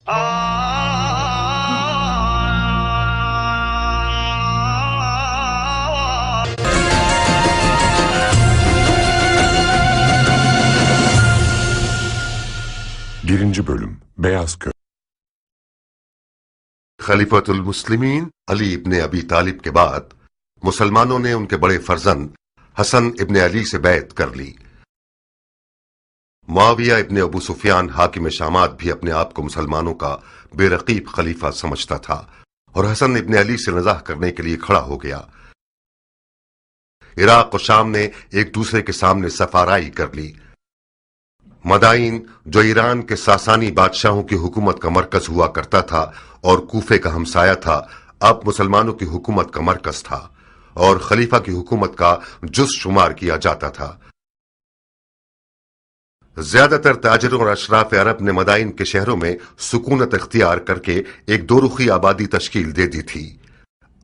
Birinci Bölüm Beyaz Köy. खलीफतुल मुस्लिमीन अली इब्ने अबी तालिब के बाद मुसलमानों ने उनके बड़े फर्जंद हसन इब्ने अली से बैत कर ली। मुआविया इब्ने अबू सुफियान हाकिम शामात भी अपने आप को मुसलमानों का बेरकीब खलीफा समझता था और हसन इब्ने अली से नज़ाह करने के लिए खड़ा हो गया। इराक और शाम ने एक दूसरे के सामने सफाराई कर ली। मदाइन, जो ईरान के सासानी बादशाहों की हुकूमत का मरकज हुआ करता था और कूफे का हमसाया था, अब मुसलमानों की हुकूमत का मरकज था और खलीफा की हुकूमत का जुज़ शुमार किया जाता था। ज्यादातर ताजिरों और अशराफ अरब ने मदाइन के शहरों में सुकूनत इख्तियार करके एक दो रुखी आबादी तश्कील दे दी थी,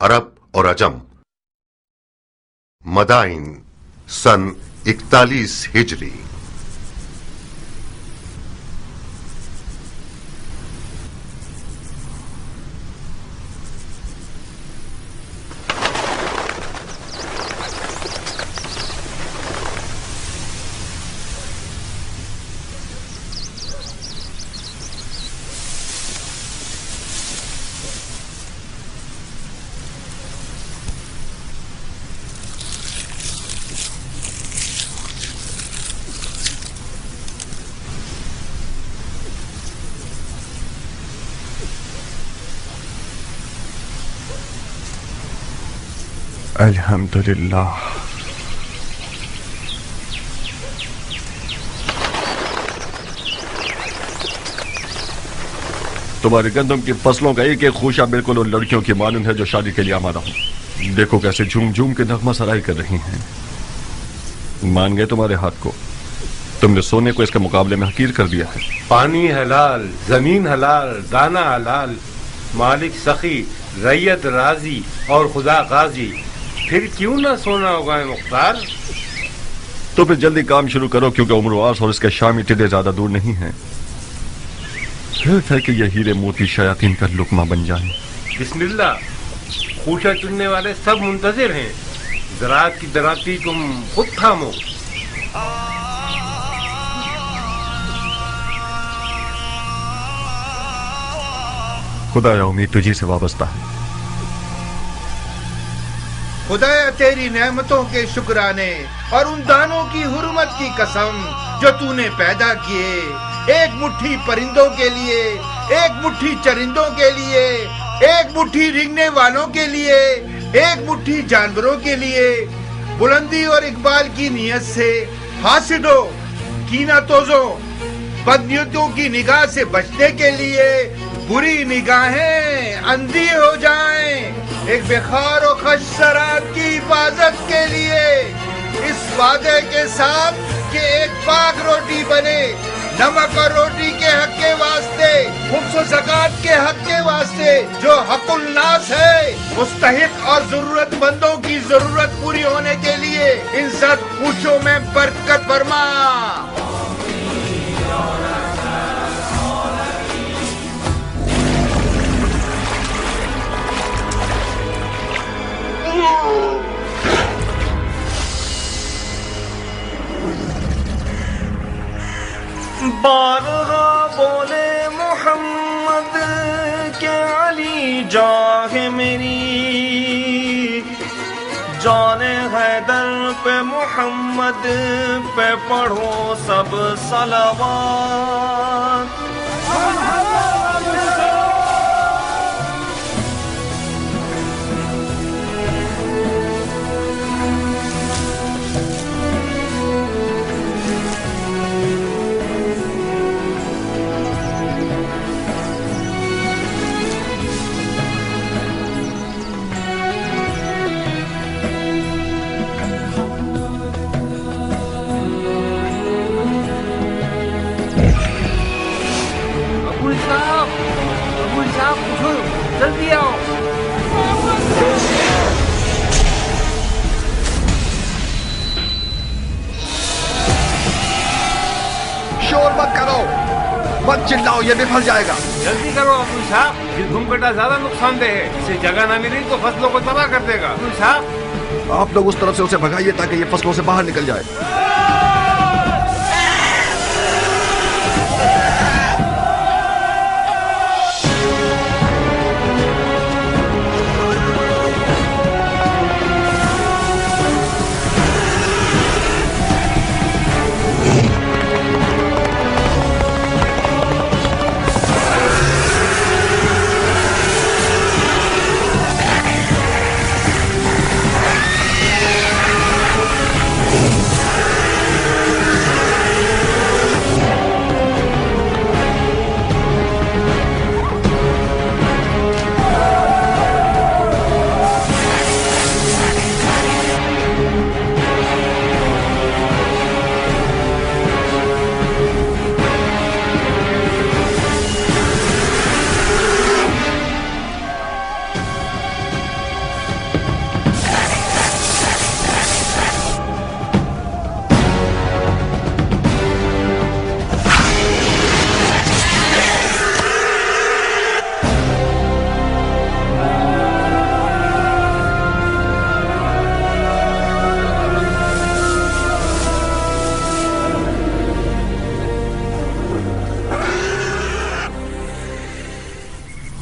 अरब और अजम। मदाइन सन 41 हिजरी। अल्हम्दुलिल्लाह। तुम्हारी गंदम की फसलों का एक एक खूशा बिल्कुल उन लड़कियों की मानून है जो शादी के लिए आमादा हूं। देखो कैसे झूम झूम के नगमा सराई कर रही हैं। मान गए तुम्हारे हाथ को। तुमने सोने को इसके मुकाबले में हकीर कर दिया है। पानी हलाल, जमीन हलाल, दाना हलाल, मालिक सखी, रैयत राजी और खुदा गाजी, फिर क्यों ना सोना होगा मुख्तार। तो फिर जल्दी काम शुरू करो, क्योंकि उम्रवास और इसके शामी टिड्डे ज्यादा दूर नहीं हैं। सिर्फ है कि ये हीरे मोती शयातीन का लुकमा बन जाए। बिस्मिल्लाह, खूशा चुनने वाले सब मुंतजिर हैं। ज़राअत की दराती तुम खुद थामो। खुदाया उम्मीद तुझी से वाबस्ता है। खुदाया तेरी नेमतों के शुक्राने और उन दानों की हुर्मत की कसम जो तूने पैदा किए, एक मुट्ठी परिंदों के लिए, एक मुट्ठी चरिंदों के लिए, एक मुट्ठी रेंगने वालों के लिए, एक मुट्ठी जानवरों के लिए। बुलंदी और इकबाल की नियत से हासिदों, कीना तोजों, बदनियतों की निगाह से बचने के लिए बुरी निगाहें अंधी हो जाएं। एक बेखार और खश सरात की हिफाजत के लिए इस वादे के साथ कि एक पाक रोटी बने, नमक और रोटी के हक के वास्ते, खुम्स और ज़कात के हक के वास्ते, जो हकुल नास है, मुस्तहिक और जरूरतमंदों की जरूरत पूरी होने के लिए इन सब खुशियों में बरकत फरमा। बारहा बोले मोहम्मद के अली जाह मेरी, जाने हैदर पे मोहम्मद पे पढ़ो सब सलावात। जल्दी आओ। शोर मत करो, मत चिल्लाओ, ये भी फंस जाएगा। जल्दी करो अब्दुल साहब, ये घुमकटा ज्यादा नुकसानदेह है, इसे जगह न मिली तो फसलों को तबाह कर देगा। अब्दुल साहब, आप लोग उस तरफ से उसे भगाइए ताकि ये फसलों से बाहर निकल जाए।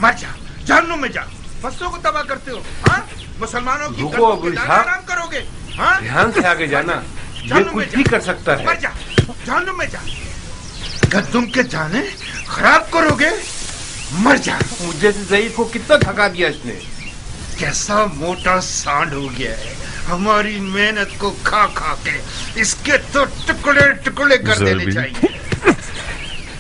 मर जा, जहन्नुम में जा, फसलों को तबाह करते हो। हाँ, मुसलमानों की रुको गर्दों अब्दुल के दाने साहब। आराम करोगे। हाँ, ध्यान से आगे जाना, ये कुछ भी कर सकता मर है। जा, जहन्नुम में जा, गद्दुम के दाने खराब करोगे। मर जा। मुझे से ज़ईफ को कितना थका दिया इसने। कैसा मोटा सांड हो गया है, हमारी मेहनत को खा खा के इसके तो टुकड़े टुकड़े कर देने ज़रबी। चाहिए।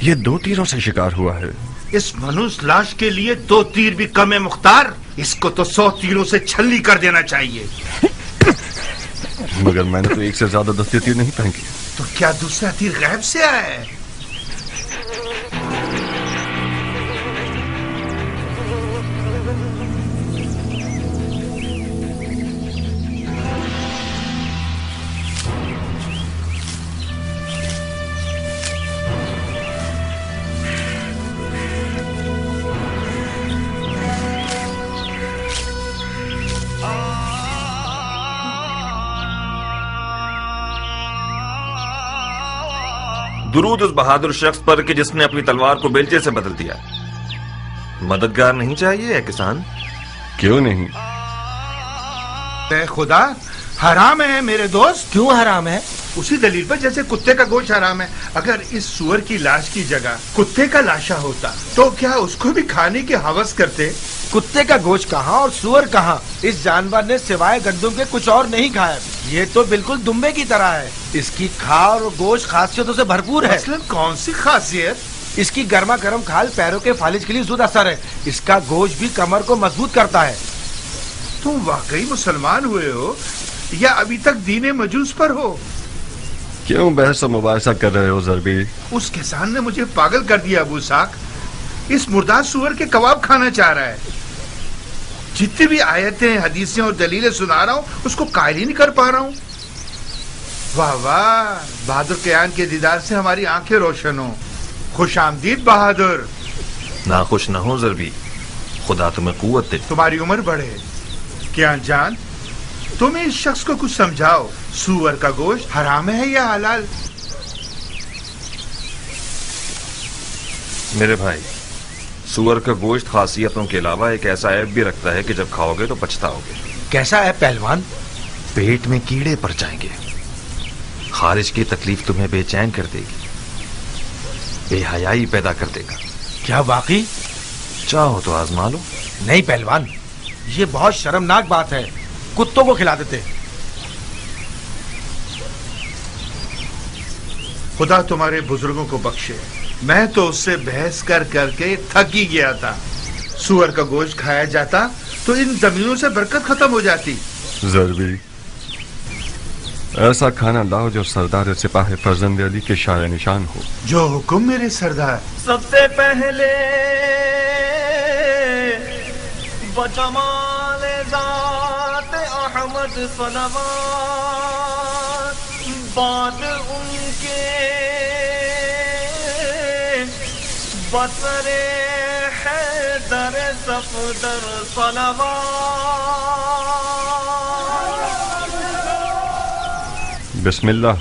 ये 2 तीरों से शिकार हुआ है। इस मनुष्य लाश के लिए 2 तीर भी कम है मुख्तार, इसको तो 100 तीरों से छल्ली कर देना चाहिए। मगर मैंने तो 1 से ज्यादा 10 तीर नहीं फेंकी। तो क्या दूसरा तीर गैब से आया है? दुरूद उस बहादुर शख्स पर कि जिसने अपनी तलवार को बेलचे से बदल दिया। मददगार नहीं चाहिए है किसान? क्यों नहीं? ए खुदा, हराम है मेरे दोस्त। क्यों हराम है? उसी दलील पर जैसे कुत्ते का गोश्त हराम है। अगर इस सुअर की लाश की जगह कुत्ते का लाशा होता तो क्या उसको भी खाने की हवस करते? कुत्ते का गोश्त कहाँ और सुअर कहाँ? इस जानवर ने सिवाय गंदम के कुछ और नहीं खाया। ये तो बिल्कुल दुम्बे की तरह है। इसकी खाल और गोश्त खासियतों से भरपूर है। मसलन कौन सी खासियत? इसकी गर्मा गर्म खाल पैरों के फालिज के लिए जुद असर है। इसका गोश्त भी कमर को मजबूत करता है। तुम वाकई मुसलमान हुए हो या अभी तक दीने मजूस पर हो? क्यों बहस और मुबाहिसा कर रहे हो ज़रबी? उस किसान ने मुझे पागल कर दिया अबू साक। इस मुर्दार सुअर के कबाब खाना चाह रहा है। जितनी भी आयतें, हदीसें और दलीलें सुना रहा हूँ उसको कायल ही नहीं कर पा रहा हूँ। वाह वाह, बहादुर कयान के दीदार से हमारी आंखें रोशन हो। खुश आमदीद बहादुर। नाखुश न हो ज़रबी, खुदा तुम्हें कुव्वत दे। तुम्हारी उम्र बढ़े। क्या जान, तुम इस शख्स को कुछ समझाओ, सुअर का गोश्त हराम है या हलाल? मेरे भाई, सुअर का गोश्त खासियतों के अलावा एक ऐसा ऐब भी रखता है कि जब खाओगे तो पछताओगे। कैसा है पहलवान? पेट में कीड़े पड़ जाएंगे। खारिज की तकलीफ तुम्हें बेचैन कर देगी, बेहयाई पैदा कर देगा। क्या वाकई? चाहो तो आजमा लो। नहीं पहलवान, ये बहुत शर्मनाक बात है। कुत्तों को खिला देते। खुदा तुम्हारे बुजुर्गों को बख्शे। मैं तो उससे बहस कर करके थक ही गया था। सुअर का गोश्त खाया जाता तो इन जमीनों से बरकत खत्म हो जाती। ज़रबी, ऐसा खाना लाओ जो सरदार सिपाही फर्जंद अली के शाय निशान हो। जो हुक्म मेरे सरदार। सबसे पहले बजमाल ज़ात अहमद सलवात, बाद उनके بسرے حیدر صفدر صلوات. بسم اللہ.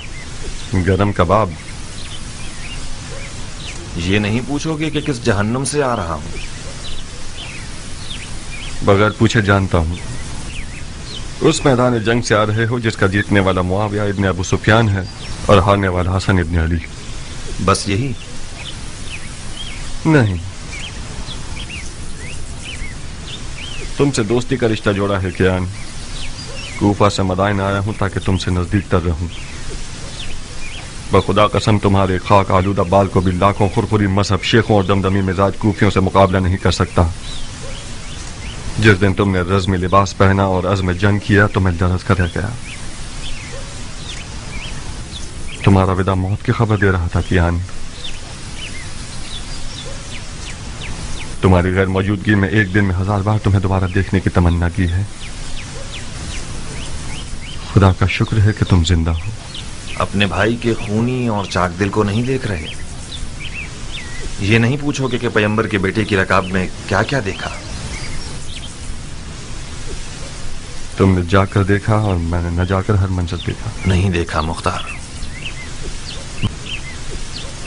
گرم کباب. یہ نہیں پوچھو گے کہ کس جہنم سے آ رہا ہوں؟ بغیر پوچھے جانتا ہوں. اس میدان جنگ سے آ رہے ہو جس کا جیتنے والا معاویہ ابن ابو سفیان ہے اور ہارنے والا حسن ابن علی. بس یہی؟ نہیں. تم سے دوستی کا رشتہ جوڑا ہے کیان. کوفہ سے مدائن آیا ہوں تاکہ تم سے نزدیک تر رہوں. بخدا قسم تمہارے خاک آلودہ بال کو بھی لاکھوں خرخری مذہب شیخوں اور دمدمی مزاج کوفیوں سے مقابلہ نہیں کر سکتا. جس دن تم نے رزمی لباس پہنا اور عزم جنگ کیا تو میں درس کر رہ گیا. تمہارا ودا موت کی خبر دے رہا تھا کیان. تمہاری غیر موجودگی میں ایک دن میں 1000 بار تمہیں دوبارہ دیکھنے کی تمنا کی ہے. خدا کا شکر ہے کہ تم زندہ ہو. اپنے بھائی کے خونی اور چاک دل کو نہیں دیکھ رہے؟ یہ نہیں پوچھو کہ پیغمبر کے بیٹے کی رکاب میں کیا کیا دیکھا؟ تم نے جا کر دیکھا اور میں نے نہ جا کر ہر منظر دیکھا. نہیں دیکھا مختار.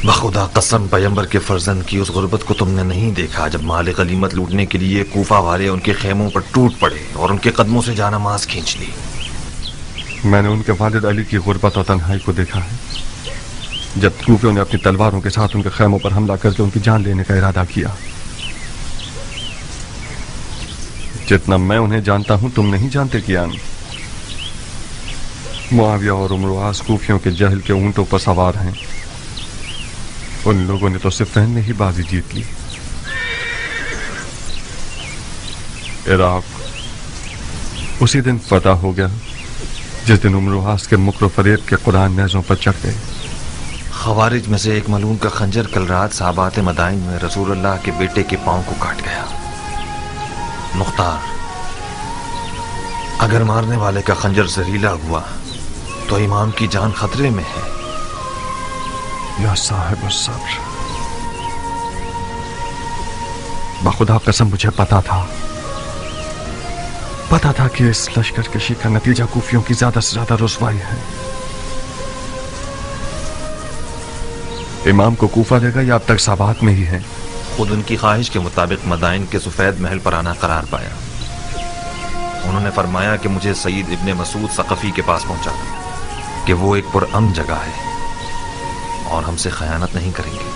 بخدا قسم پیغمبر کے فرزند کی اس غربت کو تم نے نہیں دیکھا جب مال غنیمت لوٹنے کے لیے کوفہ والے ان کے خیموں پر ٹوٹ پڑے اور ان کے قدموں سے جانماز کھینچ لی. میں نے ان کے والد علی کی غربت اور تنہائی کو دیکھا ہے جب کوفیوں نے اپنی تلواروں کے ساتھ ان کے خیموں پر حملہ کر کے ان کی جان لینے کا ارادہ کیا. جتنا میں انہیں جانتا ہوں تم نہیں جانتے کیان. معاویہ اور امرواس کوفیوں کے جہل کے اونٹوں پر سوار ہیں. ان لوگوں نے تو صفین میں ہی بازی جیت لی. عراق اسی دن فتح ہو گیا جس دن امرواس کے مکر و فریب کے قرآن نیزوں پر چڑھ گئے. خوارج میں سے ایک ملعون کا خنجر کل رات صحابات مدائن میں رسول اللہ کے بیٹے کے پاؤں کو کاٹ گیا. مختار، اگر مارنے والے کا خنجر زہریلا ہوا تو امام کی جان خطرے میں ہے. یا صاحب الصبر، بخدا قسم مجھے پتا تھا کہ اس لشکر کشی کا نتیجہ کوفیوں کی زیادہ سے زیادہ رسوائی ہے. امام کو کوفہ لے گا یا اب تک سابات میں ہی ہے؟ خود ان کی خواہش کے مطابق مدائن کے سفید محل پر آنا قرار پایا. انہوں نے فرمایا کہ مجھے سید ابن مسعود ثقفی کے پاس پہنچا کہ وہ ایک پرامن جگہ ہے اور ہم سے خیانت نہیں کریں گے.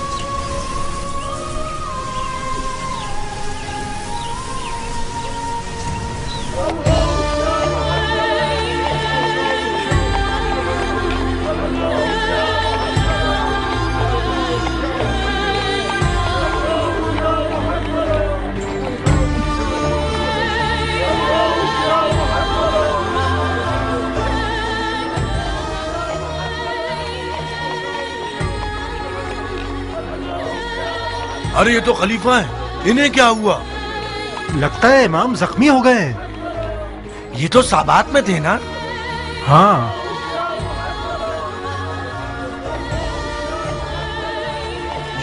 ارے یہ تو خلیفہ ہیں، انہیں کیا ہوا؟ لگتا ہے امام زخمی ہو گئے ہیں. یہ تو سابات میں تھے نا؟ ہاں.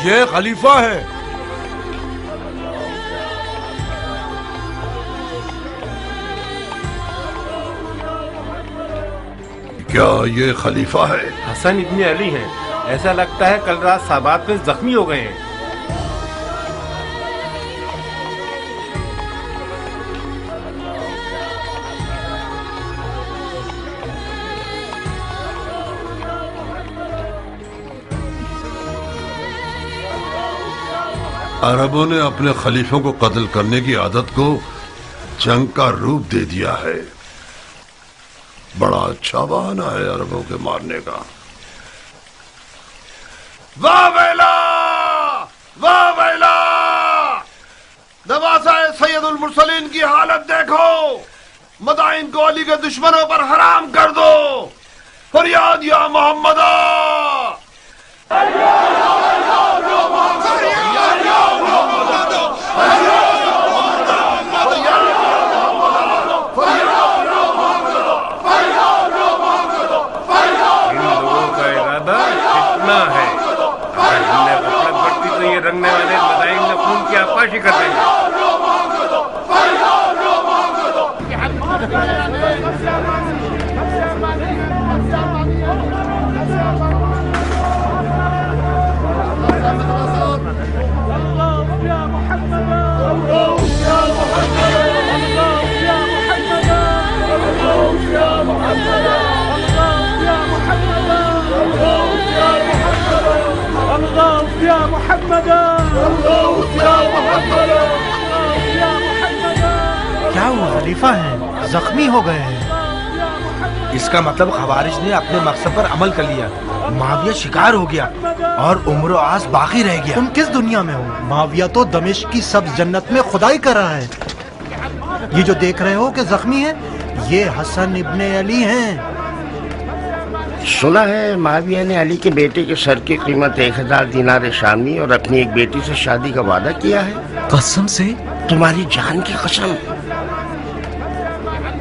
یہ خلیفہ ہے. کیا یہ خلیفہ ہے؟ حسن ابن علی ہیں. ایسا لگتا ہے کل رات صحابات میں زخمی ہو گئے ہیں. عربوں نے اپنے خلیفوں کو قتل کرنے کی عادت کو جنگ کا روپ دے دیا ہے. بڑا اچھا بہانہ ہے عربوں کے مارنے کا. واہ ویلا واہ ویلا، نواسا سید المرسلین کی حالت دیکھو. مدائن کو علی کے دشمنوں پر حرام کر دو. فریاد یا محمد. رنگنے والے کیا وہ خلیفہ ہیں زخمی ہو گئے ہیں؟ اس کا مطلب خوارج نے اپنے مقصد پر عمل کر لیا، معاویہ شکار ہو گیا اور عمر و عاص باقی رہ گیا۔ تم کس دنیا میں ہو؟ معاویہ تو دمشق کی سبز جنت میں خدائی کر رہا ہے۔ یہ جو دیکھ رہے ہو کہ زخمی ہے، یہ حسن ابن علی ہیں۔ سنا ہے معاویہ نے علی کے بیٹے کے سر کی قیمت 1000 دینار شامی اور اپنی ایک بیٹی سے شادی کا وعدہ کیا ہے۔ قسم سے؟ تمہاری جان کی قسم۔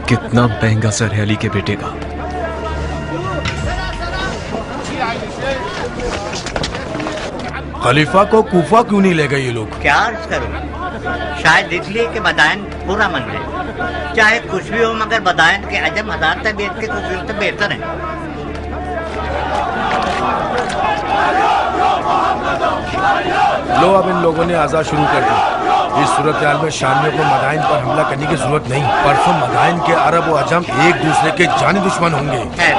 کتنا مہنگا سر ہے علی کے بیٹے کا۔ خلیفہ کو کوفہ کیوں نہیں لے گئے یہ لوگ؟ کیا عرض کروں، شاید اس لیے کہ مدائن پورا من ہے۔ چاہے کچھ بھی ہو مگر مدائن کے عجم 1000 طبیعت کے کوفیوں سے بہتر ہیں۔ لو اب ان لوگوں نے آزاد شروع کر دی۔ اس صورتحال میں شامیوں کو مدائن پر حملہ کرنے کی ضرورت نہیں۔ پرسوں مدائن کے عرب و عجم ایک دوسرے کے جانی دشمن ہوں گے۔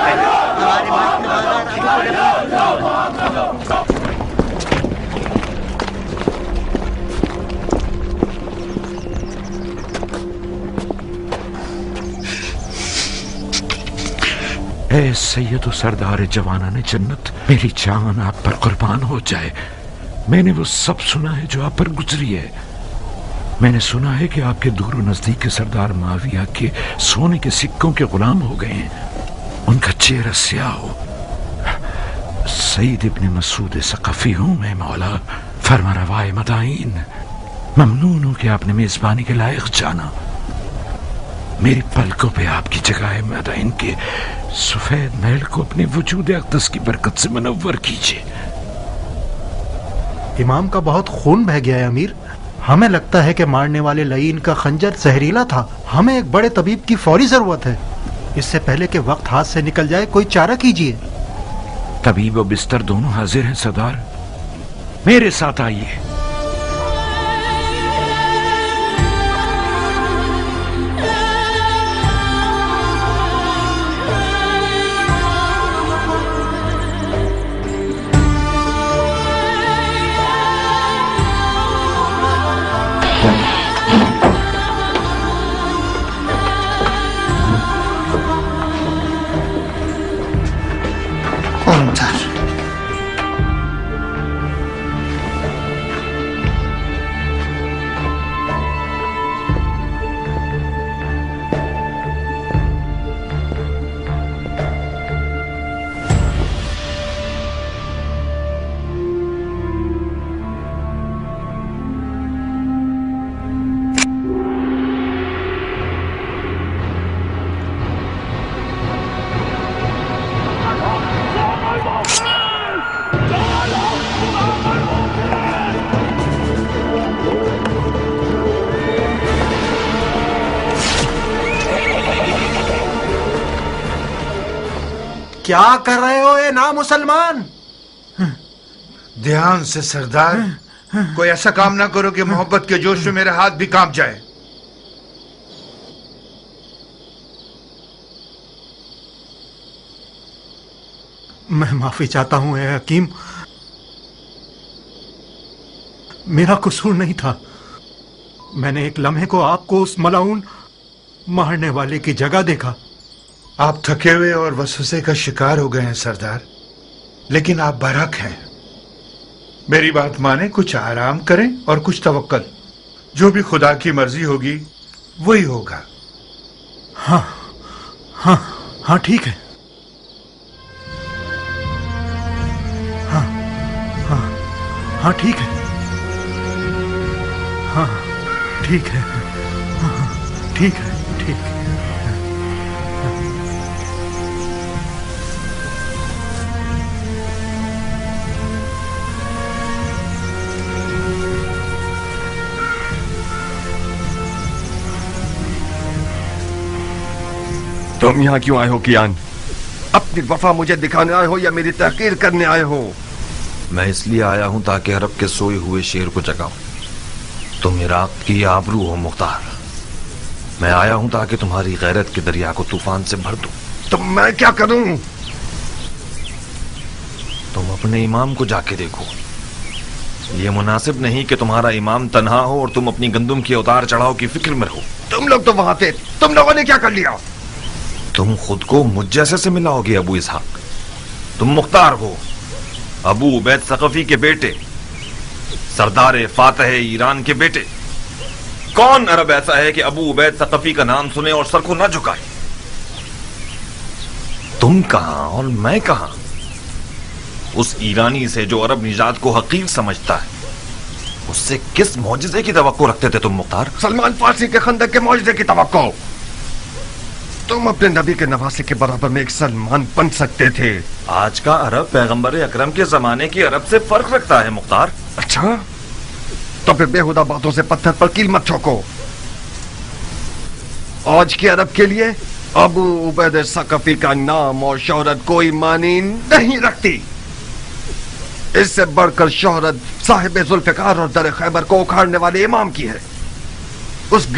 اے سید و سردار جوانان جنت، میری جان آپ پر قربان ہو جائے۔ میں نے وہ سب سنا ہے جو آپ پر گزری ہے۔ میں نے سنا ہے کہ آپ کے دور و نزدیک کے سردار معاویہ کے سونے کے سکوں کے غلام ہو گئے ہیں، ان کا چہرہ سیاہ ہو۔ سعید ابن مسعود ثقفی ہوں میں مولا، فرما روائے مدائن۔ ممنون ہوں کہ آپ نے میزبانی کے لائق جانا۔ میری پلکوں پہ آپ کی جگہ ہے مدائن کے سفید محل کو اپنے وجود اقدس کی برکت سے منور کیجیے۔ امام کا بہت خون بہہ گیا ہے امیر۔ ہمیں لگتا ہے کہ مارنے والے لعین کا خنجر زہریلا تھا۔ ہمیں ایک بڑے طبیب کی فوری ضرورت ہے۔ اس سے پہلے کہ وقت ہاتھ سے نکل جائے کوئی چارہ کیجیے۔ طبیب و بستر دونوں حاضر ہیں سردار، میرے ساتھ آئیے۔ کیا کر رہے ہو اے نامسلمان؟ دھیان سے سردار، کوئی ایسا کام نہ کرو کہ محبت کے جوش میں میرے ہاتھ بھی کانپ جائے۔ میں معافی چاہتا ہوں اے حکیم، میرا قصور نہیں تھا۔ میں نے ایک لمحے کو آپ کو اس ملعون مارنے والے کی جگہ دیکھا۔ آپ تھکے ہوئے اور وسوسے کا شکار ہو گئے ہیں سردار، لیکن آپ برحق ہیں۔ میری بات مانیں، کچھ آرام کریں اور کچھ توکل۔ جو بھی خدا کی مرضی ہوگی وہی ہوگا۔ ہاں ہاں ہاں ٹھیک ہے۔ ہاں ہاں ہاں ٹھیک ہے۔ ہاں ٹھیک ہے۔ ہاں ٹھیک ہے، ٹھیک ہے۔ तुम यहाँ क्यों आए हो कियान? अपनी वफा मुझे दिखाने आए हो या मेरी तहकीर करने आए हो? मैं इसलिए आया हूं ताकि अरब के सोए हुए शेर को जगाऊं। तुम इराक की आबरू हो मुख्तार। मैं आया हूं ताकि तुम्हारी गैरत के दरिया को तूफान से भर दूं। तो मैं क्या करूं? तुम अपने इमाम को जाके देखो। ये मुनासिब नहीं कि तुम्हारा इमाम तन्हा हो और तुम अपनी गंदुम के उतार चढ़ाव की फिक्र में रहो। तुम लोग तो वहां थे, तुम लोगों ने क्या कर लिया? तुम खुद को मुझ जैसे से मिलाओगे अबू इसहाक। तुम मुख्तार हो, अबू उबैद सकफी के बेटे, सरदार फातह ईरान के बेटे। कौन अरब ऐसा है कि अबू उबैद सकफी का नाम सुने और सर को न झुकाए? तुम कहां और मैं कहां? उस ईरानी से जो अरब निजात को हकीर समझता है, उससे किस मौजिजे की तवक्को रखते थे तुम मुख्तार? सलमान फारसी के खंदक के मौजिजे की तवक्को। तुम अपने नबी के नवासे के बराबर में एक सलमान बन सकते थे। आज का अरब पैगंबर अकरम के जमाने के अरब से फर्क रखता है मुख्तार। अच्छा, तो फिर बेहुदा बातों से पत्थर पर कील मत ठोको। आज के अरब के लिए अबू उबैद सकफी का नाम और शोहरत कोई मानी नहीं रखती। इससे बढ़कर शोहरत साहिब जुल्फिकार और दर खैबर को उखाड़ने वाले इमाम की है। उस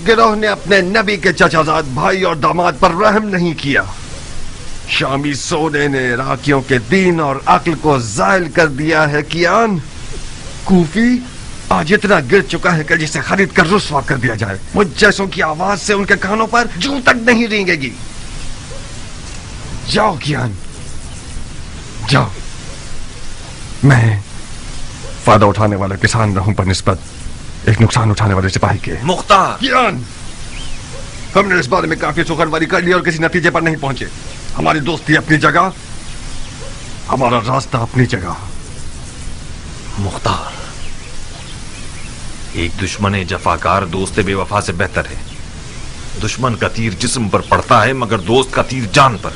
गिरोह ने अपने नबी के चचाजाद भाई और दामाद पर रहम नहीं किया। शामी सोने ने इराकियों के दीन और अक्ल को जायल कर दिया है। कियान, कूफी आज इतना गिर चुका है कि जिसे खरीद कर रुस्वा कर दिया जाए। मुझ जैसों की आवाज से उनके कानों पर जूं तक नहीं रेंगेगी। जाओ कियान, जाओ। मैं फायदा उठाने वाला किसान रहूं पर निस्बत एक नुकसान उठाने वाले सिपाही के। मुख्तार, कियान, हमने इस बारे में काफी सुखनवारी कर ली और किसी नतीजे पर नहीं पहुंचे। हमारी दोस्ती अपनी जगह, हमारा रास्ता अपनी जगह। मुख्तार, एक दुश्मन जफाकार दोस्त बेवफा से बेहतर है। दुश्मन का तीर जिस्म पर पड़ता है मगर दोस्त का तीर जान पर।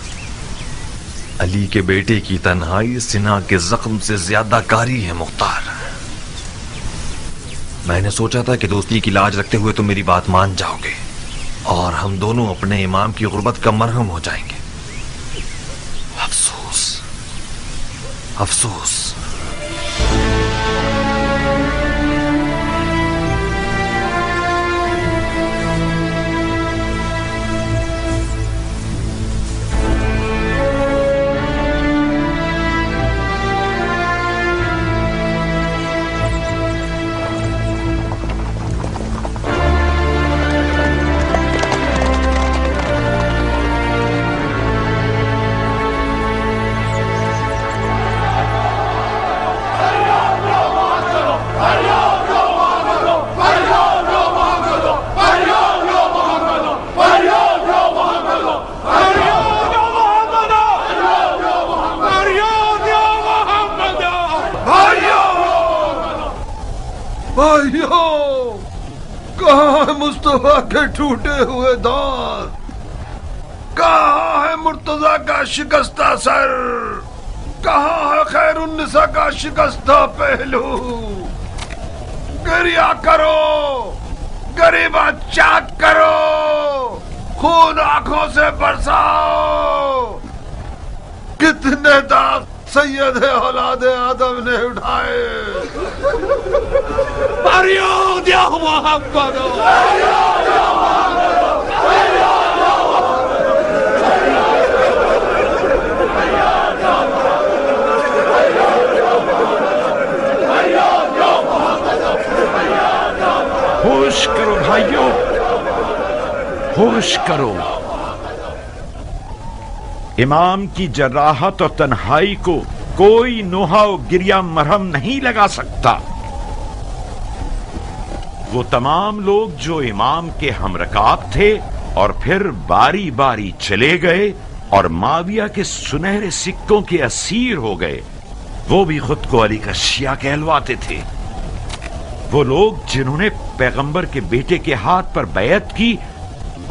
अली के बेटे की तन्हाई सिना के जख्म से ज्यादा कारी है मुख्तार। मैंने सोचा था कि दोस्ती की लाज रखते हुए तुम मेरी बात मान जाओगे और हम दोनों अपने इमाम की गुर्बत का मरहम हो जाएंगे। अफसोस, अफसोस। मुस्तफा के टूटे हुए दांत? कहाँ है मुर्तजा का शिकस्ता सर? कहाँ है खैरुन्निसा का शिकस्ता पहलू? गिरिया करो, गरीबा चाक करो, खून आंखों से बरसाओ। कितने दाग सैयद औलाद आदम ने उठाए। होश करो भाइयों, होश करो। इमाम की जराहत और तन्हाई को कोई नोहा और गिरिया मरहम नहीं लगा सकता। वो तमाम लोग जो इमाम के हमरकाब थे और फिर बारी बारी चले गए और माविया के सुनहरे सिक्कों के असीर हो गए, वो भी खुद को अली का शिया कहलवाते थे। वो लोग जिन्होंने पैगंबर के बेटे के हाथ पर बैत की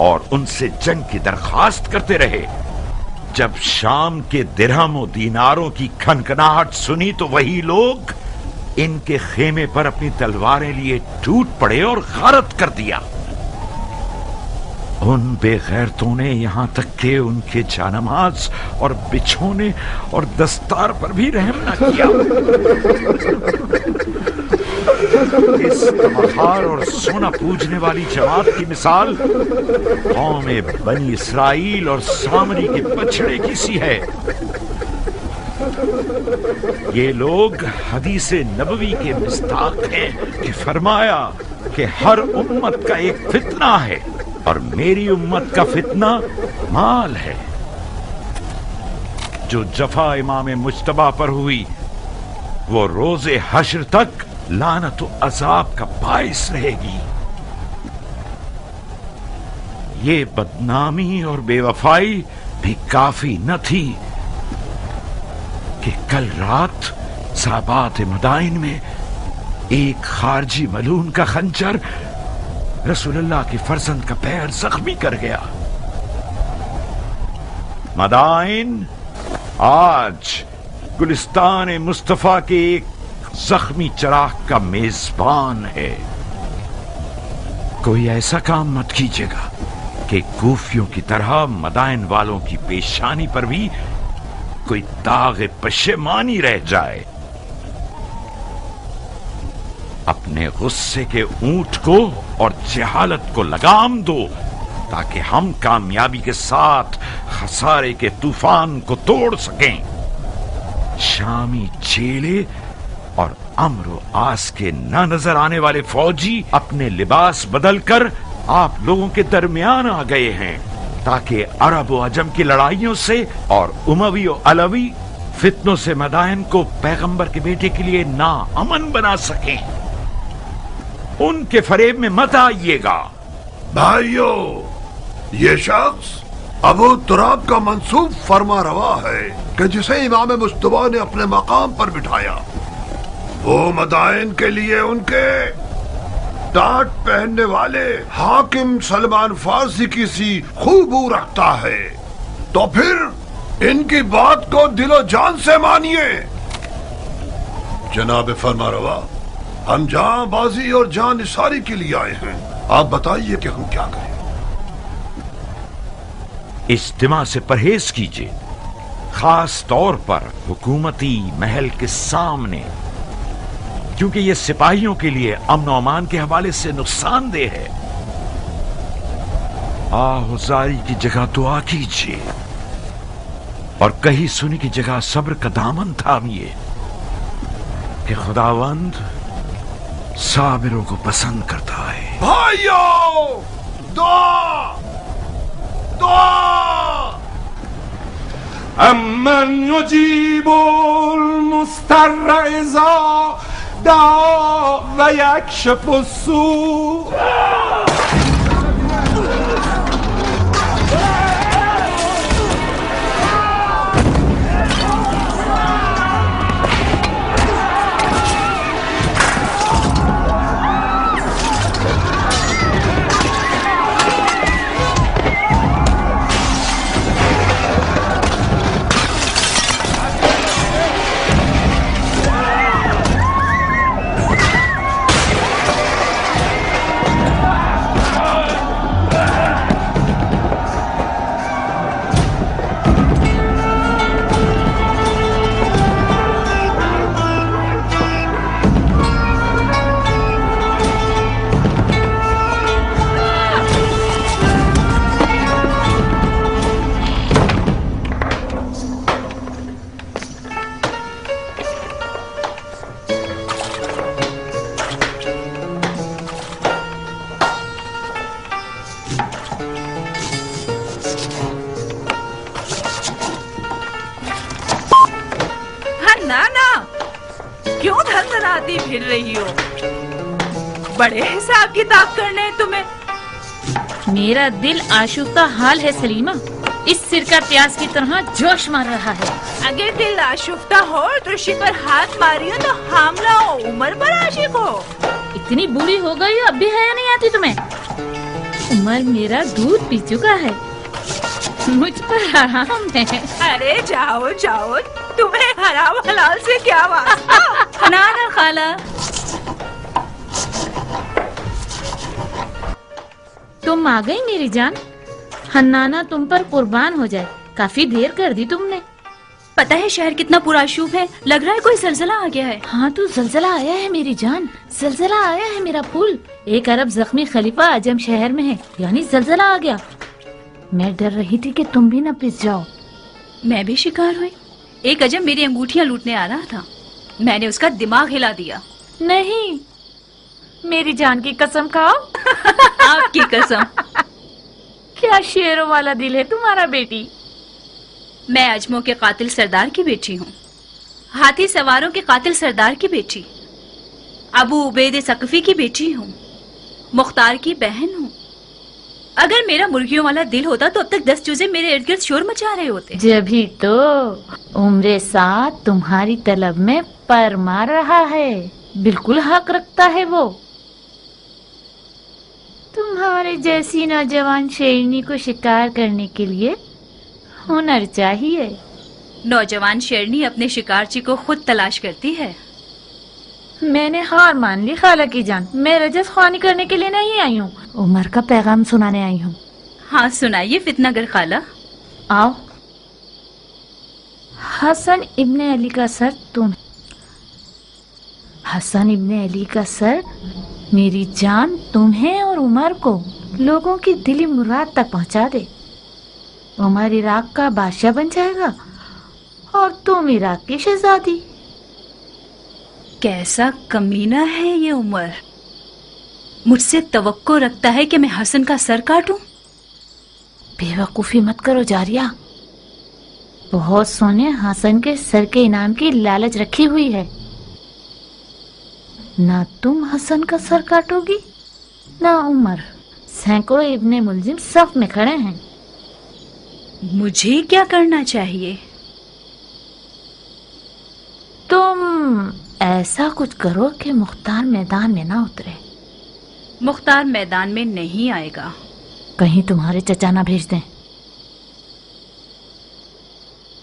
और उनसे जंग की दरखास्त करते रहे। जब शाम के दिरहम और दीनारों की खनखनाहट सुनी तो वही लोग इनके खेमे पर अपनी तलवारें लिए टूट पड़े और गारत कर दिया। उन बेगैरतों ने यहाँ तक कि उनके जानमाज और बिछोने और दस्तार पर भी रहम न किया। इस तमहार और सोना पूजने वाली जमात की मिसाल कौम बनी इसराइल और सामरी के बछड़े की सी है। ये लोग हदीस नबवी के मिस्ताक हैं कि फरमाया कि हर उम्मत का एक फितना है और मेरी उम्मत का फितना माल है। जो जफा इमाम मुज्तबा पर हुई वो रोजे हश्र तक लानत व अजाब का बाइस रहेगी। ये बदनामी और बेवफाई भी काफी न थी कि कल रात साबात मदाइन में एक खारजी मलून का खंजर रसूलुल्लाह की फर्जंद का पैर जख्मी कर गया। मदाइन आज गुलिस्तान मुस्तफा के एक जख्मी चराग का मेजबान है। कोई ऐसा काम मत कीजिएगा कि कूफियों की तरह मदाइन वालों की पेशानी पर भी कोई दाग पशेमानी रह जाए। अपने गुस्से के ऊंट को और जहालत को लगाम दो ताकि हम कामयाबी के साथ खसारे के तूफान को तोड़ सकें। शामी चेले और अम्र आस के न नजर आने वाले फौजी अपने लिबास बदलकर आप लोगों के दरमियान आ गए हैं ताकि अरब व अजम की लड़ाइयों से और उमवी और अलवी फितनों से मदाइन को पैगंबर के बेटे के लिए ना अमन बना सकें। उनके फरेब में मत आइएगा। भाइयों, ये शख्स अबू तुराब का मंसूब फरमा रवा है कि जिसे इमाम मुस्तफा ने अपने मकाम पर बिठाया वो मदाइन के लिए उनके टाट पहनने वाले हाकिम सलमान फारसी की सी खूबू रखता है। तो फिर इनकी बात को दिलो जान से मानिए। जनाब फरमा रवा, हम जान बाजी और जान निसारी के लिए आए हैं। आप बताइए कि हम क्या करें। इज्तिमा से परहेज कीजिए, खास तौर पर हुकूमती महल के सामने, क्योंकि ये सिपाहियों के लिए अमन और अमान के हवाले से नुकसानदेह है। आहुजारी की जगह दुआ कीजिए और कही सुनी की जगह सब्र का दामन थामिए कि खुदावंद साबिरों को पसंद करता है। भाइयों, दुआ दुआ। अमन युजीबुल मुस्तर्र इज़ा दआ व यक्शिफु अस्सू। फिर रही हो, बड़े हिसाब किताब करने हैं तुम्हें। मेरा दिल आशुफ्ता हाल है सलीमा, इस सिर का प्यास की तरह जोश मार रहा है। अगर दिल आशुफ्ता हो तो ऋषि पर हाथ मारियो तो हामला हो, उमर पर आशिक हो। इतनी बूढ़ी हो गई हो अब भी हया नहीं आती तुम्हें। उमर मेरा दूध पी चुका है, मुझ पर हराम है। अरे जाओ जाओ, तुम्हें हराम हलाल से क्या वास्ता। ना ना खाला, तुम आ गई मेरी जान। हन्नाना तुम पर कुर्बान हो जाए, काफी देर कर दी तुमने। पता है शहर कितना पुरआशूब है, लग रहा है कोई जलजला आ गया है। हाँ तो जलजला आया है मेरी जान, जलजला आया है मेरा फूल। एक अरब जख्मी खलीफा अजम शहर में है, यानी जलजला आ गया। मैं डर रही थी कि तुम भी न पिस जाओ। मैं भी शिकार हुई। एक अजम मेरी अंगूठियां लूटने आ रहा था, मैंने उसका दिमाग हिला दिया। नहीं, मेरी जान की कसम खाओ। आपकी कसम। क्या शेरों वाला दिल है तुम्हारा बेटी। मैं अजमों के कातिल सरदार की बेटी हूँ, हाथी सवारों के कातिल सरदार की बेटी, अबू उबैद सकफी की बेटी हूँ, मुख्तार की बहन हूँ। अगर मेरा मुर्गियों वाला दिल होता तो अब तक 10 चूजे मेरे इर्द गिर्द शोर मचा रहे होते। जभी तो उम्र साथ तुम्हारी तलब में पर मार रहा है, बिल्कुल हक रखता है वो। तुम्हारे जैसी नौजवान शेरनी को शिकार करने के लिए हुनर चाहिए। नौजवान शेरनी अपने शिकारची को खुद तलाश करती है। मैंने हार मान ली खाला की जान, मैं रजस ख्वानी करने के लिए नहीं आई हूँ, उमर का पैगाम सुनाने आई हूँ। हाँ सुनाइए फितनागर खाला। आओ। हसन इब्ने अली का सर तुम, हसन इब्ने अली का सर मेरी जान तुम्हें और उमर को लोगों की दिली मुराद तक पहुंचा दे। उमर इराक का बादशाह बन जाएगा और तुम इराक की शहजादी। कैसा कमीना है ये उमर, मुझसे तवक्को रखता है कि मैं हसन का सर काटूं। बेवकूफी मत करो जारिया, बहुत सोने हसन के सर के इनाम की लालच रखी हुई है। ना तुम हसन का सर काटोगी ना उमर। सैकड़ों इब्ने मुलजिम सफ में खड़े हैं। मुझे क्या करना चाहिए? तुम ऐसा कुछ करो कि मुख्तार मैदान में ना उतरे। मुख्तार मैदान में नहीं आएगा। कहीं तुम्हारे चचा ना भेज दें।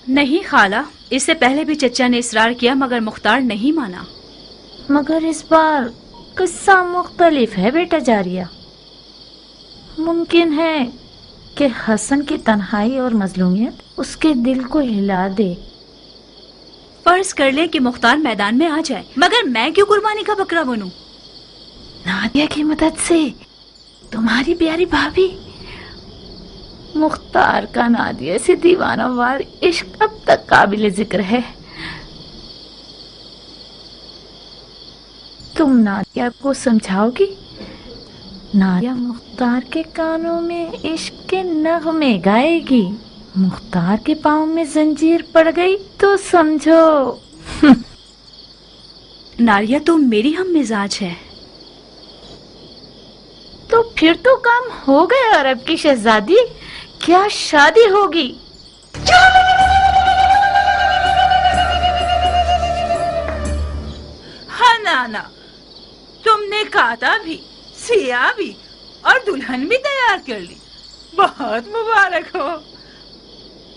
नहीं खाला, इससे पहले भी चचा ने इसरार किया मगर मुख्तार नहीं माना। मगर इस बार किस्सा मुख्तलिफ है बेटा जारिया। मुमकिन है कि हसन की तन्हाई और मजलूमियत उसके दिल को हिला दे। फर्ज कर ले कि मुख्तार मैदान में आ जाए, मगर मैं क्यों कुर्बानी का बकरा बनूं? नादिया की मदद से तुम्हारी प्यारी भाभी। मुख्तार का नादिया से दीवानावार इश्क अब तक काबिल जिक्र है। तुम नादिया को समझाओगी? नादिया मुख्तार के कानों में इश्क के नगमे गाएगी। मुख्तार के पाँव में जंजीर पड़ गई तो समझो। नारिया तो मेरी हम मिजाज है। तो फिर तो काम हो गया अरब की शहजादी, क्या शादी होगी? हाँ नाना, तुमने काता भी, सिया भी और दुल्हन भी तैयार कर ली। बहुत मुबारक हो।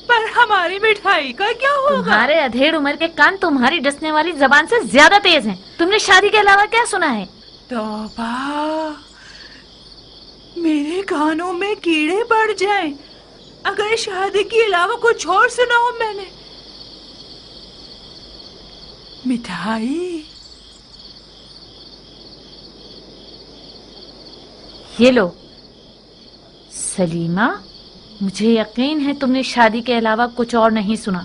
पर हमारी मिठाई का क्या होगा? तुम्हारे अधेड़ उम्र के कान तुम्हारी डसने वाली जबान से ज्यादा तेज हैं। तुमने शादी के अलावा क्या सुना है? तौबा, मेरे कानों में कीड़े पड़ जाएं अगर शादी के अलावा कुछ और सुना हो मैंने। मिठाई ये लो। सलीमा, मुझे यकीन है तुमने शादी के अलावा कुछ और नहीं सुना।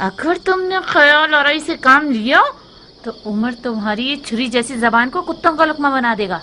अगर तुमने ख्याल और से काम लिया तो उमर तुम्हारी ये छुरी जैसी जबान को कुत्तों का लुकमा बना देगा।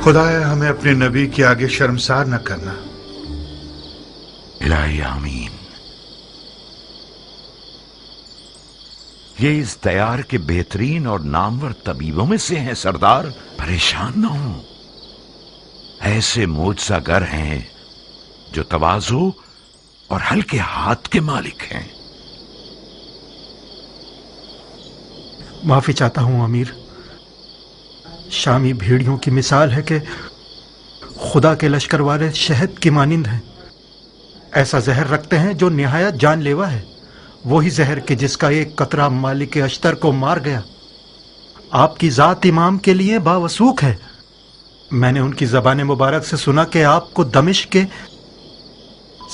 खुदाया हमें अपने नबी के आगे शर्मसार न करना। इलाही आमीन। ये इस दयार के बेहतरीन और नामवर तबीबों में से हैं सरदार। परेशान न हो, ऐसे मोजज़ागर हैं जो तवाज़ु और हल्के हाथ के मालिक हैं। माफी चाहता हूं अमीर। शामी भेड़ियों की मिसाल है कि खुदा के लश्कर वाले शहद की मानिंद हैं। ऐसा जहर रखते हैं जो निहायत जानलेवा है, वही जहर के जिसका एक कतरा मालिक अश्तर को मार गया। आपकी जात इमाम के लिए बावसूख है। मैंने उनकी ज़बान मुबारक से सुना कि आपको दमिश्क के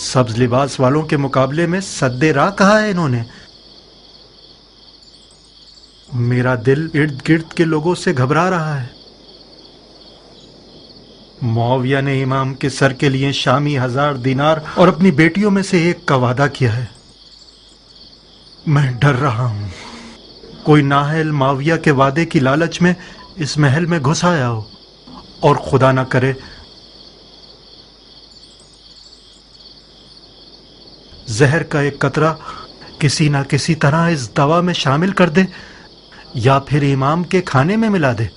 सब्ज लिबास वालों के मुकाबले में सद्दे राह कहा है इन्होंने। मेरा दिल इर्द गिर्द के लोगों से घबरा रहा है। मुआविया ने इमाम के सर के लिए शामी 1000 दिनार और अपनी बेटियों में से एक का वादा किया है। मैं डर रहा हूं कोई नाहल मुआविया के वादे की लालच में इस महल में घुस आया हो और खुदा ना करे जहर का एक कतरा किसी ना किसी तरह इस दवा में शामिल कर दे या फिर इमाम के खाने में मिला दे।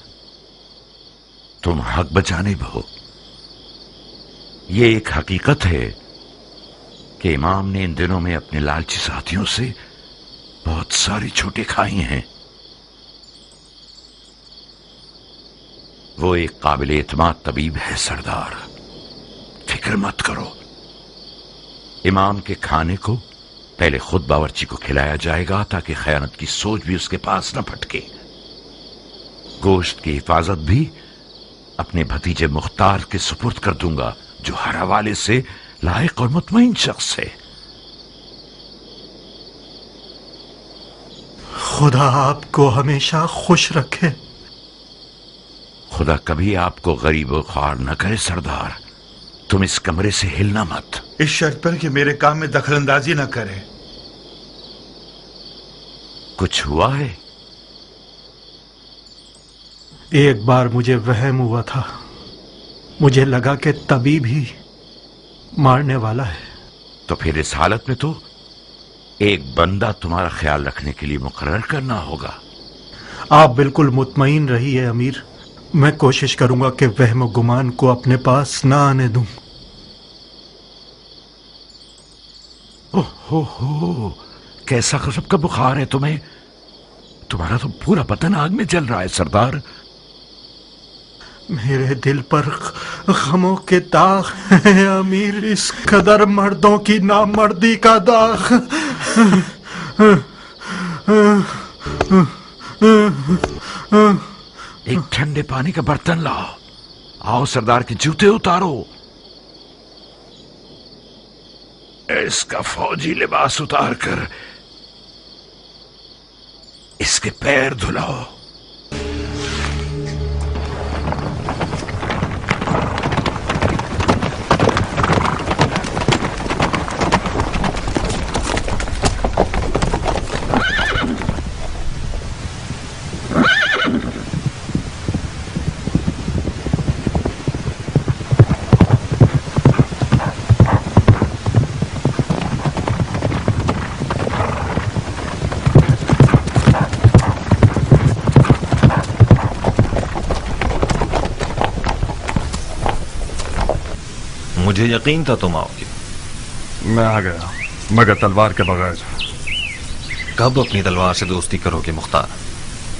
तुम हक बजानिब हो। ये एक हकीकत है कि इमाम ने इन दिनों में अपने लालची साथियों से बहुत सारी छूटें खाई हैं। वो एक काबिल एतमाद तबीब है सरदार, फिक्र मत करो। इमाम के खाने को पहले खुद बावर्ची को खिलाया जाएगा ताकि खयानत की सोच भी उसके पास न फटके। गोश्त की हिफाजत भी अपने भतीजे मुख्तार के सुपुर्द कर दूंगा, जो हर हवाले से लायक और मुतमईन शख्स है। खुदा आपको हमेशा खुश रखे। खुदा कभी आपको गरीब और ख्वार न करे सरदार। तुम इस कमरे से हिलना मत। इस शर्त पर कि मेरे काम में दखलंदाजी न करे। कुछ हुआ है? एक बार मुझे वहम हुआ था, मुझे लगा कि तबीब ही मारने वाला है। तो फिर इस हालत में तो एक बंदा तुम्हारा ख्याल रखने के लिए मुकर्रर करना होगा। आप बिल्कुल मुतमईन रहिए अमीर। मैं कोशिश करूंगा कि वहम और गुमान को अपने पास ना आने दूं। ओहो, कैसा गजब का बुखार है तुम्हें। तुम्हारा तो पूरा बदन आग में जल रहा है सरदार। मेरे दिल पर गमों के दाग हैं अमीर, इस कदर मर्दों की नामर्दी का दाग। एक ठंडे पानी का बर्तन लाओ। आओ सरदार के जूते उतारो। इसका फौजी लिबास उतार कर इसके पैर धुलाओ। मुझे यकीन था तुम आओगे। मैं आ गया, मगर तलवार के बगैर। कब अपनी तलवार से दोस्ती करोगे मुख्तार?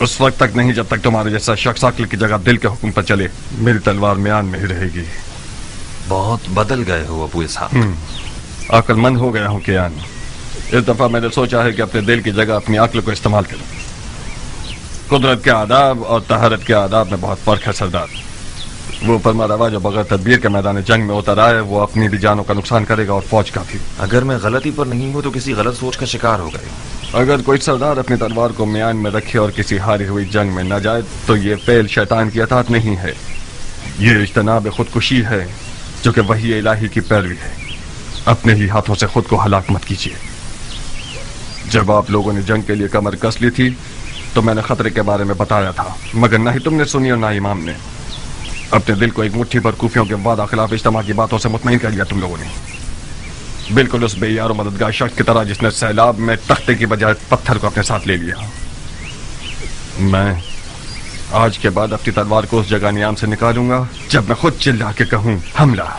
उस वक्त तक नहीं जब तक तुम्हारे जैसा शख्स अक्ल की जगह दिल के हुक्म पर चले। मेरी तलवार म्यान में ही रहेगी। बहुत बदल गए हो अबू इसहाक। अक्लमंद हो गया हूँ कियान। इस दफा मैंने सोचा है कि अपने दिल की जगह अपनी अक्ल को इस्तेमाल करूं। कुदरत के आदाब और तहरत के आदाब में बहुत फर्क है सरदार। वो फरमा रवा जो बगैर तदबीर के मैदान जंग में उतर आए, वो अपनी भी जानों का नुकसान करेगा और फौज का भी। अगर मैं गलती पर नहीं हूं तो किसी गलत सोच का शिकार हो गए। अगर कोई सरदार अपनी तलवार को म्यान में रखे और किसी हारी हुई जंग में न जाए तो ये फेल शैतान की अतात नहीं है, ये इज्तनाब खुदकुशी है, जो कि वही इलाही की पैरवी है। अपने ही हाथों से खुद को हलाक मत कीजिए। जब आप लोगों ने जंग के लिए कमर कस ली थी तो मैंने खतरे के बारे में बताया था, मगर ना ही तुमने सुनी और ना इमाम ने। अपने दिल को एक मुट्ठी पर कूफियों के वादा खिलाफ इज्तिमा की बातों से मुतमईन कर लिया तुम लोगों ने, बिल्कुल उस बेयार और मददगार शख्स की तरह जिसने सैलाब में तख्ते की बजाय पत्थर को अपने साथ ले लिया। मैं आज के बाद अपनी तलवार को उस जगह नियाम से निकालूंगा जब मैं खुद चिल्ला के कहूं हमला।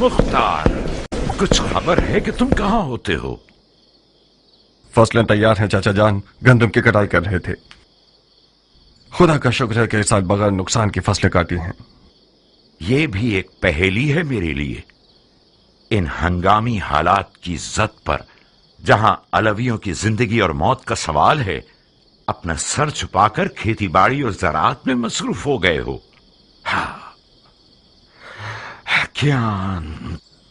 मुख्तार, कुछ खबर है कि तुम कहाँ होते हो? फसलें तैयार हैं चाचा जान, गंदम की कटाई कर रहे थे। खुदा का शुक्र है कि इस साल बगैर नुकसान की फसलें काटी हैं। ये भी एक पहेली है मेरे लिए। इन हंगामी हालात की जद पर जहां अलवियों की जिंदगी और मौत का सवाल है, अपना सर छुपाकर खेती बाड़ी और ज़राअत में मसरूफ हो गए हो। हाँ,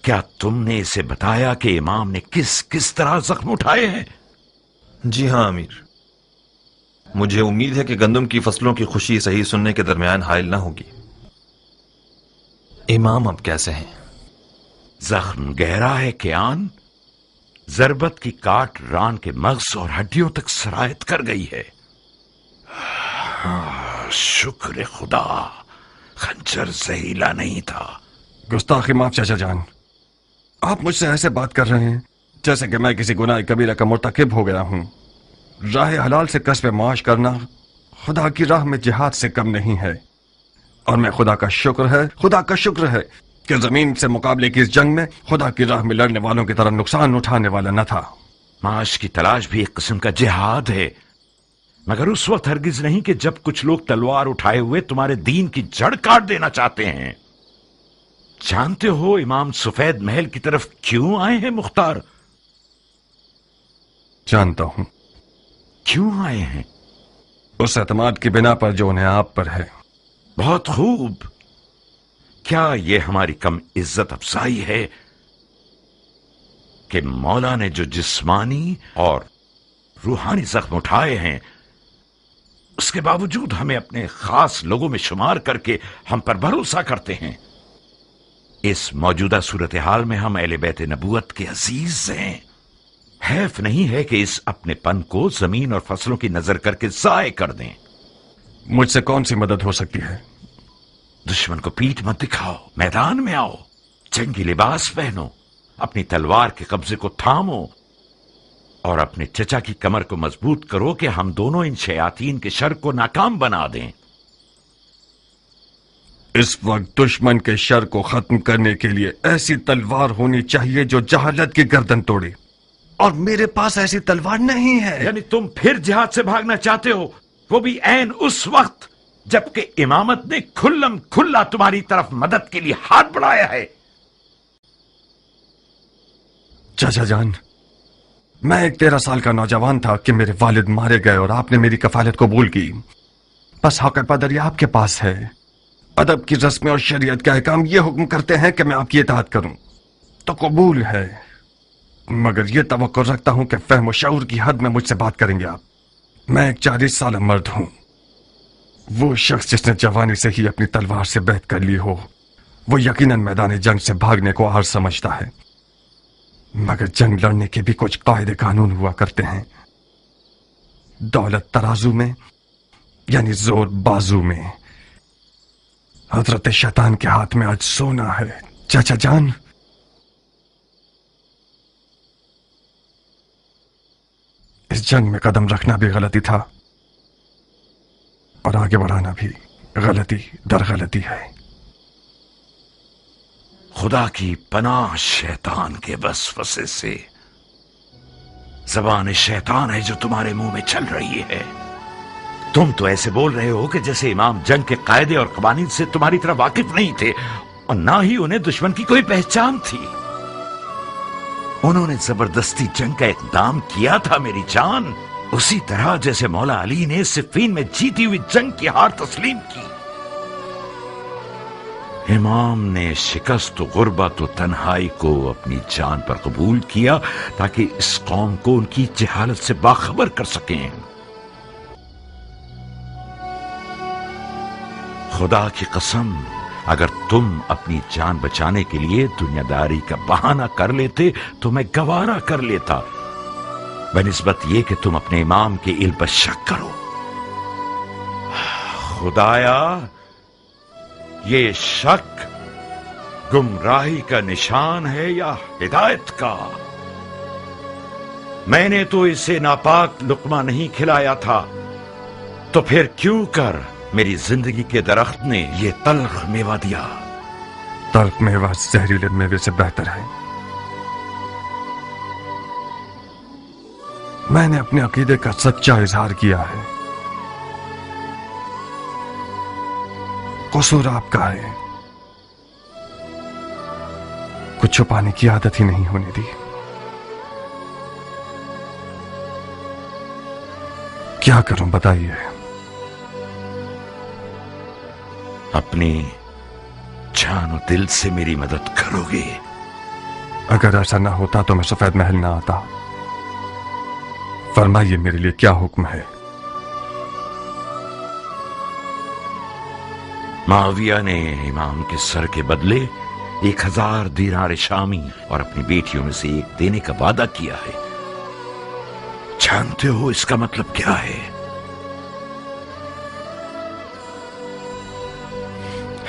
क्या तुमने इसे बताया कि इमाम ने किस किस तरह जख्म उठाए हैं? जी हाँ अमीर, मुझे उम्मीद है कि गंदम की फसलों की खुशी सही सुनने के दरमियान हायल ना होगी। इमाम अब कैसे हैं? जख्म गहरा है कियान। जरबत की काट रान के मग़ज़ और हड्डियों तक सरायत कर गई है। शुक्र खुदा, खंजर जहीला नहीं था। गुस्ताखी माफ चाचा जान, आप मुझसे ऐसे बात कर रहे हैं जैसे कि मैं किसी गुनाह कबीरा का मुर्तकिब हो गया हूं। राह हलाल से कसब माश करना खुदा की राह में जिहाद से कम नहीं है, और मैं खुदा का शुक्र है कि जमीन से मुकाबले की इस जंग में खुदा की राह में लड़ने वालों की तरह नुकसान उठाने वाला न था। माश की तलाश भी एक किस्म का जिहाद है, मगर उस वक्त हरगिज नहीं कि जब कुछ लोग तलवार उठाए हुए तुम्हारे दीन की जड़ काट देना चाहते हैं। जानते हो इमाम सफेद महल की तरफ क्यों आए हैं मुख्तार? जानता हूं। क्यों आए हैं? उस एतमाद की बिना पर जो उन्हें आप पर है। बहुत खूब। क्या यह हमारी कम इज्जत अफजाई है कि मौला ने जो जिस्मानी और रूहानी जख्म उठाए हैं, उसके बावजूद हमें अपने खास लोगों में शुमार करके हम पर भरोसा करते हैं? इस मौजूदा सूरत हाल में हम अहले बैत नबूवत के अजीज हैं। हैफ नहीं है कि इस अपने पन को जमीन और फसलों की नजर करके जाय कर दें। मुझसे कौन सी मदद हो सकती है? दुश्मन को पीठ मत दिखाओ, मैदान में आओ, जंगी लिबास पहनो, अपनी तलवार के कब्जे को थामो और अपने चचा की कमर को मजबूत करो कि हम दोनों इन शयातीन के शर को नाकाम बना दें। इस वक्त दुश्मन के शर को खत्म करने के लिए ऐसी तलवार होनी चाहिए जो जहालत की गर्दन तोड़े, और मेरे पास ऐसी तलवार नहीं है। यानी तुम फिर जिहाद से भागना चाहते हो, वो भी ऐन उस वक्त जबकि इमामत ने खुल्लम खुल्ला तुम्हारी तरफ मदद के लिए हाथ बढ़ाया है। चाचा जान, मैं एक 13 साल का नौजवान था कि मेरे वालिद मारे गए और आपने मेरी कफालत कबूल की। बस हक पदर आपके पास है। अदब की रस्में और शरीयत के अहकाम ये हुक्म करते हैं कि मैं आपकी इताअत करूं, तो कबूल है, मगर ये तवक्को रखता हूं कि फहम शऊर की हद में मुझसे बात करेंगे आप। मैं एक 40 साल मर्द हूं, वो शख्स जिसने जवानी से ही अपनी तलवार से बैत कर ली हो, वो यकीनन मैदान जंग से भागने को आर समझता है, मगर जंग लड़ने के भी कुछ कायदे कानून हुआ करते हैं। दौलत तराजू में यानी जोर बाजू में। हजरत शैतान के हाथ में आज सोना है चाचा जान। इस जंग में कदम रखना भी गलती था और आगे बढ़ाना भी गलती दर गलती है। خدا کی پناہ شیطان کے وسوسے سے. زبان شیطان ہے جو تمہارے منہ میں چل رہی ہے. تم تو ایسے بول رہے ہو کہ جیسے امام جنگ کے قاعدے اور قوانین سے تمہاری طرح واقف نہیں تھے اور نہ ہی انہیں دشمن کی کوئی پہچان تھی. انہوں نے زبردستی جنگ کا اقدام کیا تھا میری جان، اسی طرح جیسے مولا علی نے صفین میں جیتی ہوئی جنگ کی ہار تسلیم کی. امام نے شکست و غربت و تنہائی کو اپنی جان پر قبول کیا تاکہ اس قوم کو ان کی جہالت سے باخبر کر سکیں. خدا کی قسم، اگر تم اپنی جان بچانے کے لیے دنیا داری کا بہانہ کر لیتے تو میں گوارا کر لیتا، بنسبت یہ کہ تم اپنے امام کے علم پر شک کرو. خدایا، یہ شک گمراہی کا نشان ہے یا ہدایت کا؟ میں نے تو اسے ناپاک لقمہ نہیں کھلایا تھا، تو پھر کیوں کر میری زندگی کے درخت نے یہ تلخ میوہ دیا؟ تلخ میوہ زہریلے میوے سے بہتر ہے. میں نے اپنے عقیدے کا سچا اظہار کیا ہے. قصور آپ کا ہے، کچھ چھپانے کی عادت ہی نہیں ہونے دی. کیا کروں بتائیے؟ اپنی جان و دل سے میری مدد کرو گے؟ اگر ایسا نہ ہوتا تو میں سفید محل نہ آتا. فرمائیے میرے لیے کیا حکم ہے؟ معاویہ نے امام کے سر کے بدلے 1000 دینار شامی اور اپنی بیٹیوں میں سے ایک دینے کا وعدہ کیا ہے. جانتے ہو اس کا مطلب کیا ہے؟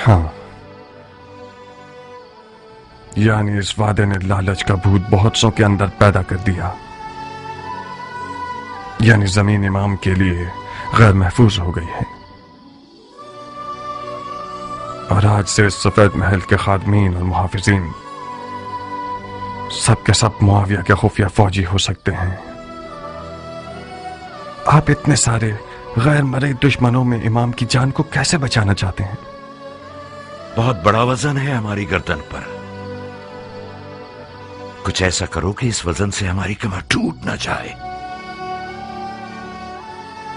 ہاں، یعنی اس وعدے نے لالچ کا بھوت بہت سو کے اندر پیدا کر دیا. یعنی زمین امام کے لیے غیر محفوظ ہو گئی ہے، اور آج سے اس سفید محل کے خادمین اور محافظین سب کے سب معاویہ کے خفیہ فوجی ہو سکتے ہیں. آپ اتنے سارے غیر مرئی دشمنوں میں امام کی جان کو کیسے بچانا چاہتے ہیں؟ بہت بڑا وزن ہے ہماری گردن پر. کچھ ایسا کرو کہ اس وزن سے ہماری کمر ٹوٹ نہ جائے.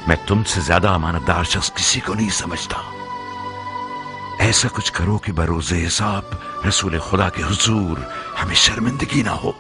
میں تم سے زیادہ امانتدار شخص کسی کو نہیں سمجھتا. ایسا کچھ کرو کہ بروز حساب رسول خدا کے حضور ہمیں شرمندگی نہ ہو.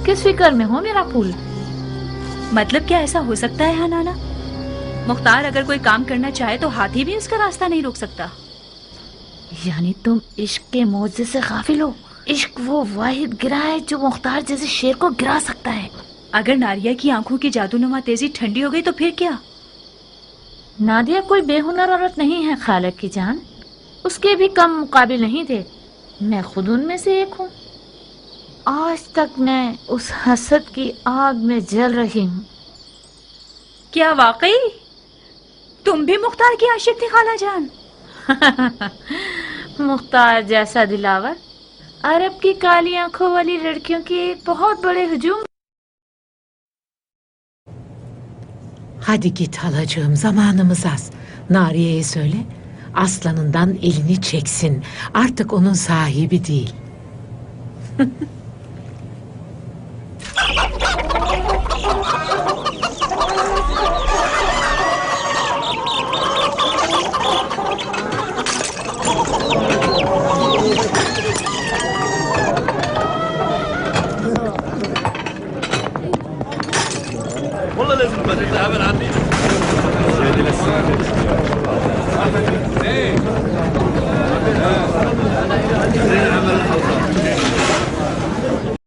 کس فکر میں ہو میرا پھول؟ مطلب کیا ایسا ہو سکتا ہے حنانا؟ مختار اگر کوئی کام کرنا چاہے تو ہاتھی بھی اس کا راستہ نہیں روک سکتا. یعنی تم عشق کے معجزے سے غافل ہو؟ عشق وہ واحد گرہ ہے جو مختار جیسے شیر کو گرا سکتا ہے. اگر نادیہ کی آنکھوں کی جادو نما تیزی ٹھنڈی ہو گئی تو پھر کیا؟ نادیہ کوئی بے ہنر عورت نہیں ہے خالق کی جان، اس کے بھی کم مقابل نہیں تھے. میں خود ان میں سے ایک ہوں. آج تک میں اس حسد کی آگ میں جل رہی ہوں. کیا واقعی تم بھی مختار کی عاشق تھی خالہ جان؟ مختار جیسا دلاور عرب کی کالی آنکھوں والی لڑکیوں کی ایک بہت بڑے ہجوم Hadi git halacığım, zamanımız az. Nariye'ye söyle, aslanından elini çeksin. Artık onun sahibi değil. والله لازم تتعامل عني